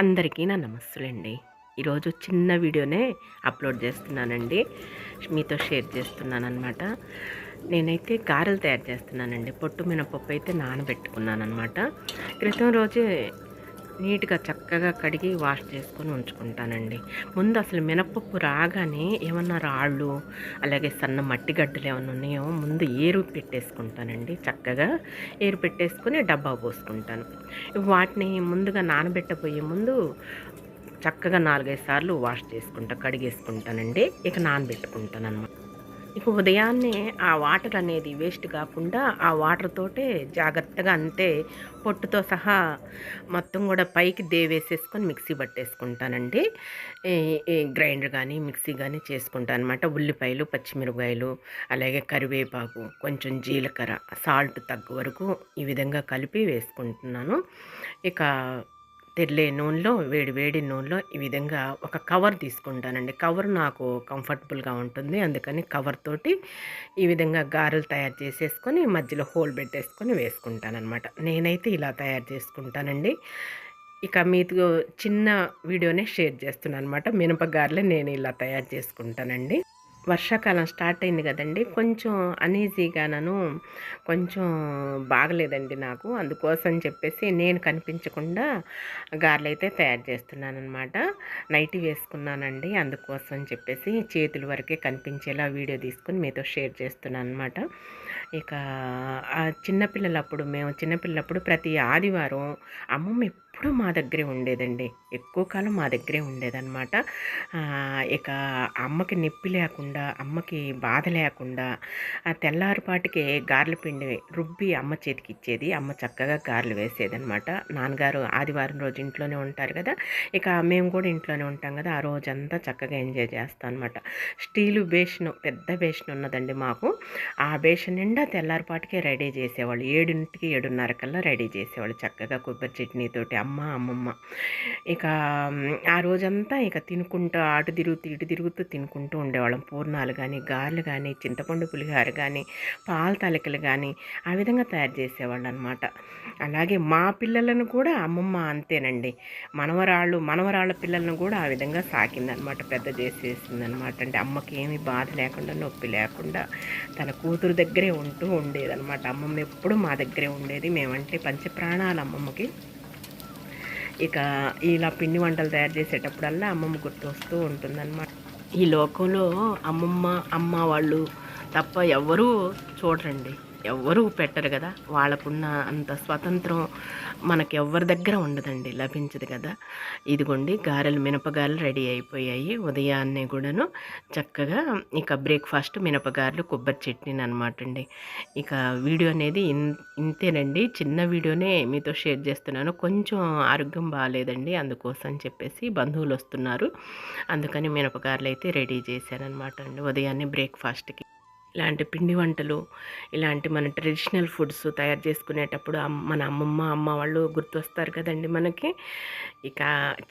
అందరికీ నా నమస్తులండి. ఈరోజు చిన్న వీడియోనే అప్లోడ్ చేస్తున్నానండి, మీతో షేర్ చేస్తున్నానమాట. నేనైతే గారెలు తయారు చేస్తున్నానండి. పొట్టు మినపప్పు అయితే నానబెట్టుకున్నానమాట. క్రితం రోజే నీట్గా చక్కగా కడిగి వాష్ చేసుకొని ఉంచుకుంటానండి. ముందు అసలు మినపప్పు రాగానే ఏమన్నా రాళ్ళు అలాగే సన్న మట్టి గడ్డలు ఏమన్నా ఉన్నాయో ముందు ఏరు పెట్టేసుకుంటానండి. చక్కగా ఏరు పెట్టేసుకొని డబ్బా పోసుకుంటాను. వాటిని ముందుగా నానబెట్టబోయే ముందు చక్కగా 4-5 సార్లు వాష్ చేసుకుంటా, కడిగేసుకుంటానండి. ఇక నానబెట్టుకుంటాను అనమాట. ఇక ఉదయాన్నే ఆ వాటర్ అనేది వేస్ట్ కాకుండా ఆ వాటర్ తోటే జాగ్రత్తగా అంతే పొట్టుతో సహా మొత్తం కూడా పైకి దేవేసేసుకొని మిక్సీ పట్టేసుకుంటానండి. ఈ గ్రైండర్ కానీ మిక్సీ కానీ చేసుకుంటాను అనమాట. ఉల్లిపాయలు, పచ్చిమిరపకాయలు, అలాగే కరివేపాకు, కొంచెం జీలకర్ర, సాల్ట్ తగ్గు వరకు ఈ విధంగా కలిపి వేసుకుంటున్నాను. ఇక తెల్లే నూనెలో వేడి వేడి నూనెలో ఈ విధంగా ఒక కవర్ తీసుకుంటానండి. కవర్ నాకు కంఫర్టబుల్గా ఉంటుంది, అందుకని కవర్ తోటి ఈ విధంగా గారెలు తయారు చేసేసుకొని మధ్యలో హోల్ పెట్టేసుకొని వేసుకుంటానమాట. నేనైతే ఇలా తయారు చేసుకుంటానండి. ఇక మీతో చిన్న వీడియోనే షేర్ చేస్తున్నాను అనమాట. మినపగారెలే నేను ఇలా తయారు చేసుకుంటానండి. వర్షాకాలం స్టార్ట్ అయింది కదండి, కొంచెం అనీజీగాను కొంచెం బాగలేదండి నాకు. అందుకోసం చెప్పేసి నేను కనిపించకుండా గారెలు అయితే తయారు చేస్తున్నానమాట. నైటీ వేసుకున్నానండి, అందుకోసం చెప్పేసి చేతుల వరకే కనిపించేలా వీడియో తీసుకుని మీతో షేర్ చేస్తున్నాను అనమాట. ఇక మేము చిన్నపిల్లప్పుడు ప్రతి ఆదివారం అమ్మమ్మ ఎప్పుడూ మా దగ్గరే ఉండేదండి. ఎక్కువ కాలం మా దగ్గరే ఉండేదన్నమాట. ఇక అమ్మకి నొప్పి లేకుండా, అమ్మకి బాధ లేకుండా ఆ తెల్లారిపాటికే గారెల పిండి రుబ్బి అమ్మ చేతికి ఇచ్చేది. అమ్మ చక్కగా గారెలు వేసేదనమాట. నాన్నగారు ఆదివారం రోజు ఇంట్లోనే ఉంటారు కదా, ఇక మేము కూడా ఇంట్లోనే ఉంటాం కదా, ఆ రోజంతా చక్కగా ఎంజాయ్ చేస్తాం అనమాట. స్టీలు బేషన్, పెద్ద బేషన్ ఉన్నదండి మాకు. ఆ బేషన్ నిండా తెల్లారిపాటికే రెడీ చేసేవాళ్ళు. 7కి 7:30 కల్లా రెడీ చేసేవాళ్ళు చక్కగా కొబ్బరి చట్నీతోటి అమ్మ. ఇక ఆ రోజంతా ఇక తినుకుంటూ అటు తిరుగుతూ ఇటు తిరుగుతూ తినుకుంటూ ఉండేవాళ్ళం. పూర్ణాలు కానీ, గారెలు కానీ, చింతపండు పులిహార కానీ, పాల తాలికలు కానీ ఆ విధంగా తయారు చేసేవాళ్ళు అనమాట. అలాగే మా పిల్లలను కూడా అమ్మమ్మ అంతేనండి, మనవరాళ్ళ పిల్లలను కూడా ఆ విధంగా సాకిందనమాట, పెద్ద చేసేసిందనమాట. అంటే అమ్మకి ఏమి బాధ లేకుండా, నొప్పి లేకుండా తన కూతురు దగ్గరే ఉంటూ ఉండేదనమాట. అమ్మమ్మ ఎప్పుడు మా దగ్గరే ఉండేది. మేమంటే పంచప్రాణాలు అమ్మమ్మకి. ఇక ఇలా పిండి వంటలు తయారు చేసేటప్పుడల్లా అమ్మమ్మ గుర్తు వస్తూ ఉంటుందన్నమాట. ఈ లోకంలో అమ్మ వాళ్ళు తప్ప ఎవ్వరూ చూడరండి, ఎవ్వరూ పెట్టరు కదా. వాళ్ళకున్న అంత స్వతంత్రం మనకి ఎవరి దగ్గర ఉండదండి, లభించదు కదా. ఇదిగోండి గారెలు, మినపగారెలు రెడీ అయిపోయాయి. ఉదయాన్నే కూడాను చక్కగా ఇక బ్రేక్ఫాస్ట్ మినపగారెలు, కొబ్బరి చట్నీని అనమాట అండి. ఇక వీడియో అనేది ఇంతేనండి, చిన్న వీడియోనే మీతో షేర్ చేస్తున్నాను. కొంచెం ఆరోగ్యం బాగాలేదండి, అందుకోసం చెప్పేసి బంధువులు వస్తున్నారు, అందుకని మినపగారెలు అయితే రెడీ చేశానమాట అండి ఉదయాన్నే బ్రేక్ఫాస్ట్కి. ఇలాంటి పిండి వంటలు, ఇలాంటి మన ట్రెడిషనల్ ఫుడ్స్ తయారు చేసుకునేటప్పుడు మన అమ్మ వాళ్ళు గుర్తొస్తారు కదండి మనకి. ఇక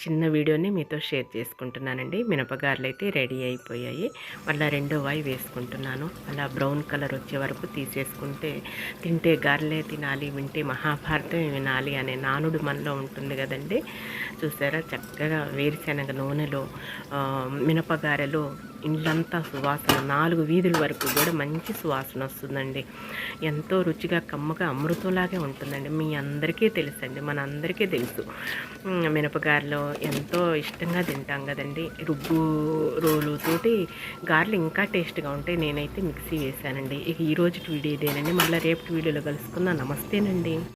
చిన్న వీడియోని మీతో షేర్ చేసుకుంటున్నానండి. మినపగారెలు అయితే రెడీ అయిపోయాయి. మళ్ళీ రెండో వాయి వేసుకుంటున్నాను. అలా బ్రౌన్ కలర్ వచ్చే వరకు తీసేసుకుంటే తింటే గారెలే తినాలి, వింటే మహాభారతం వినాలి అనే నానుడు మనలో ఉంటుంది కదండి. చూసారా, చక్కగా వేరుశెనగ నూనెలో మినపగారెలు ఇళ్ళంతా సువాసన, 4 వీధుల వరకు కూడా మంచి సువాసన వస్తుందండి. ఎంతో రుచిగా కమ్మగా అమృతంలాగే ఉంటుందండి. మీ అందరికీ తెలుసండి, మన అందరికీ తెలుసు. మినపగారెలు ఎంతో ఇష్టంగా తింటాం కదండి. రుబ్బు రోలుతోటి గారెలు ఇంకా టేస్ట్గా ఉంటాయి. నేనైతే మిక్సీ వేసానండి. ఇక ఈరోజు వీడియో ఇదేనండి. మళ్ళీ రేపటి వీడియోలో కలుసుకుందాం. నమస్తేనండి.